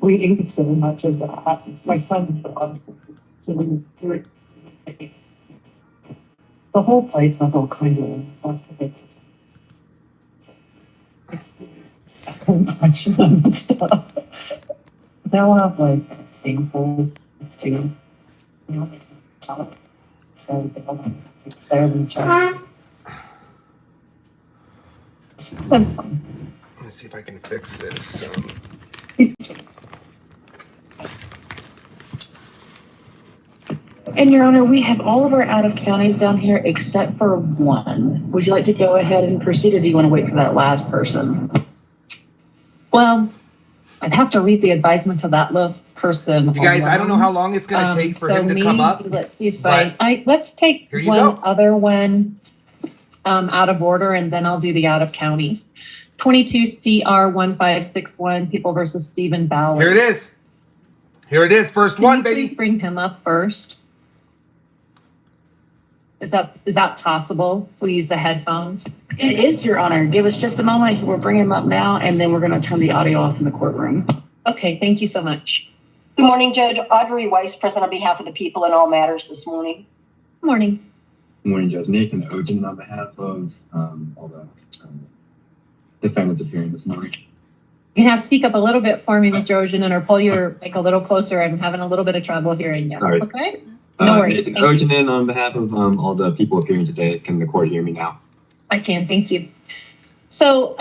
We didn't so much of that. My son does. So we do it. The whole place has all kind of stuff. So much dumb stuff. They'll have like samples too. You know, so it's their recharge. That's fun. Let's see if I can fix this. And Your Honor, we have all of our out of counties down here except for one. Would you like to go ahead and proceed, or do you want to wait for that last person? Well, I'd have to read the advisement to that last person. You guys, I don't know how long it's going to take for him to come up. Let's see if let's take one other one out of order, and then I'll do the out of counties. 22 CR 1561, People versus Stephen Ballard. Here it is. Here it is. First one, baby. Please bring him up first. Is that possible? We use the headphones. It is, Your Honor. Give us just a moment. We're bringing him up now, and then we're going to turn the audio off in the courtroom. Okay, thank you so much. Good morning, Judge. Audrey Weiss, present on behalf of the people in all matters this morning. Good morning. Good morning, Judge. Nathan Ogen on behalf of all the defendants appearing this morning. You can have to speak up a little bit for me, Mr. Ogen, or pull your mic a little closer. I'm having a little bit of trouble hearing you. Sorry. Okay? No worries. Nathan Ogen on behalf of all the people appearing today. Can the court hear me now? I can, thank you. So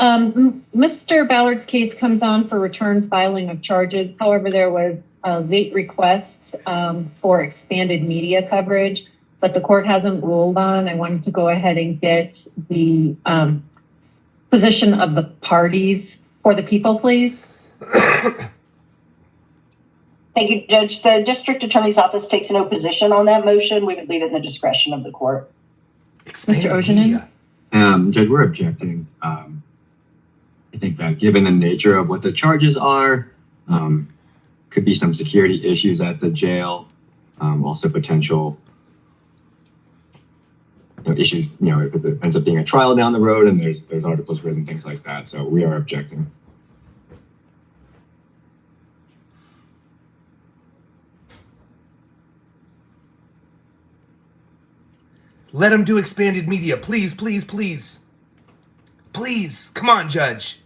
Mr. Ballard's case comes on for return filing of charges. However, there was a late request for expanded media coverage, but the court hasn't ruled on. I wanted to go ahead and get the position of the parties for the people, please. Thank you, Judge. The District Attorney's Office takes no position on that motion. We would leave it in the discretion of the court. Mr. Ogenin? Judge, we're objecting. I think that given the nature of what the charges are, could be some security issues at the jail, also potential issues, if it ends up being a trial down the road and there's articles written, things like that. So we are objecting. Let him do expanded media. Please, please, please. Please. Come on, Judge.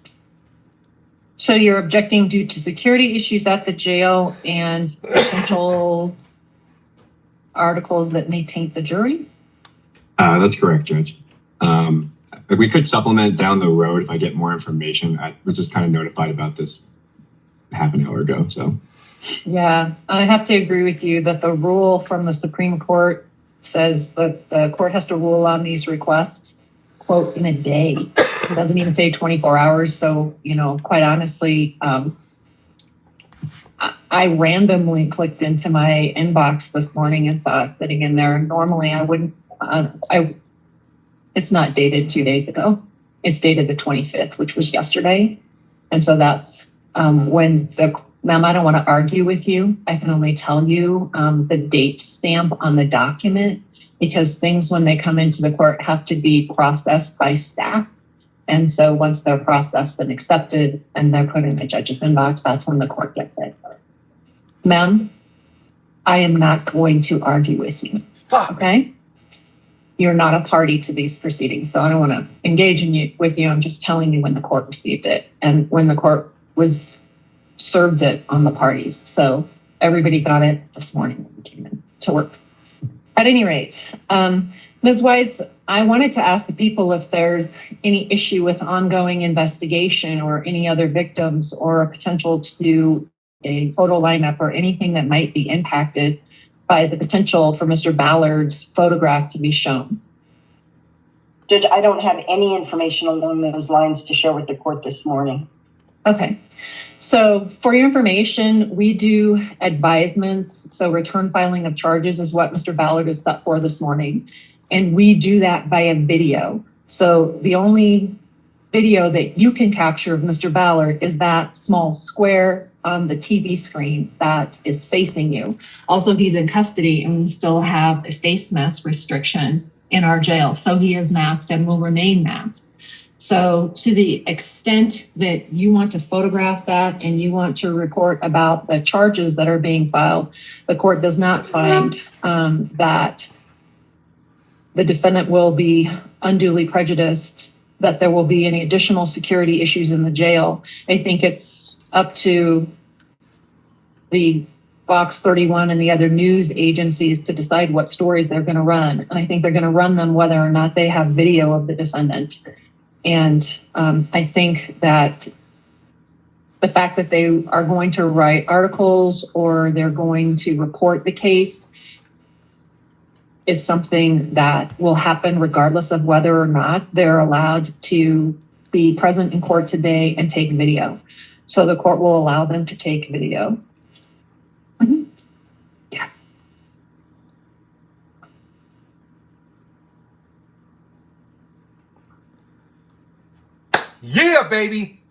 So you're objecting due to security issues at the jail and potential articles that may taint the jury? That's correct, Judge. We could supplement down the road if I get more information. I was just kind of notified about this half an hour ago, so. Yeah, I have to agree with you that the rule from the Supreme Court says that the court has to rule on these requests, quote, in a day. It doesn't even say 24 hours. So, quite honestly, I randomly clicked into my inbox this morning and saw it sitting in there. Normally I wouldn't, it's not dated 2 days ago. It's dated the 25th, which was yesterday. And so that's ma'am, I don't want to argue with you. I can only tell you the date stamp on the document, because things when they come into the court have to be processed by staff. And so once they're processed and accepted and they're put in the judge's inbox, that's when the court gets it. Ma'am, I am not going to argue with you. Okay? You're not a party to these proceedings, so I don't want to engage with you. I'm just telling you when the court received it and when the court served it on the parties. So everybody got it this morning when we came in to work. At any rate, Ms. Weiss, I wanted to ask the people if there's any issue with ongoing investigation or any other victims or a potential to do a photo lineup or anything that might be impacted by the potential for Mr. Ballard's photograph to be shown. Judge, I don't have any information along those lines to share with the court this morning. Okay. So for your information, we do advisements. So return filing of charges is what Mr. Ballard is set for this morning. And we do that via video. So the only video that you can capture of Mr. Ballard is that small square on the TV screen that is facing you. Also, he's in custody and we still have a face mask restriction in our jail. So he is masked and will remain masked. So to the extent that you want to photograph that and you want to report about the charges that are being filed, the court does not find that the defendant will be unduly prejudiced, that there will be any additional security issues in the jail. I think it's up to the Fox 31 and the other news agencies to decide what stories they're going to run. And I think they're going to run them whether or not they have video of the defendant. And I think that the fact that they are going to write articles or they're going to report the case is something that will happen regardless of whether or not they're allowed to be present in court today and take video. So the court will allow them to take video. Yeah. Yeah, baby.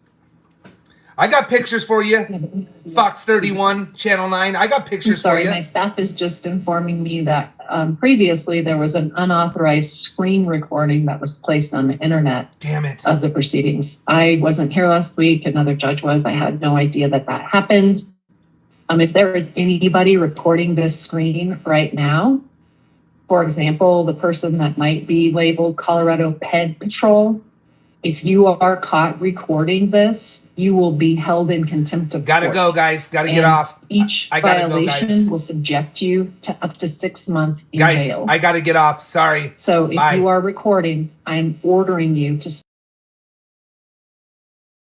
I got pictures for you. Fox 31, Channel 9. I got I'm pictures sorry, for my you. staff is just informing me that previously there was an unauthorized screen recording that was placed on the internet Damn it. of the proceedings. I wasn't here last week. Another judge was. I had no idea that that happened. If there is anybody recording this screen right now, for example, the person that might be labeled Colorado Ped Patrol, if you are caught recording this, you will be held in contempt of Gotta court. go, guys. Gotta get And off. Each I gotta go, violation guys. will subject you to up to 6 months in Guys, jail. I gotta get off. Sorry. So if Bye. you are recording, I'm ordering you to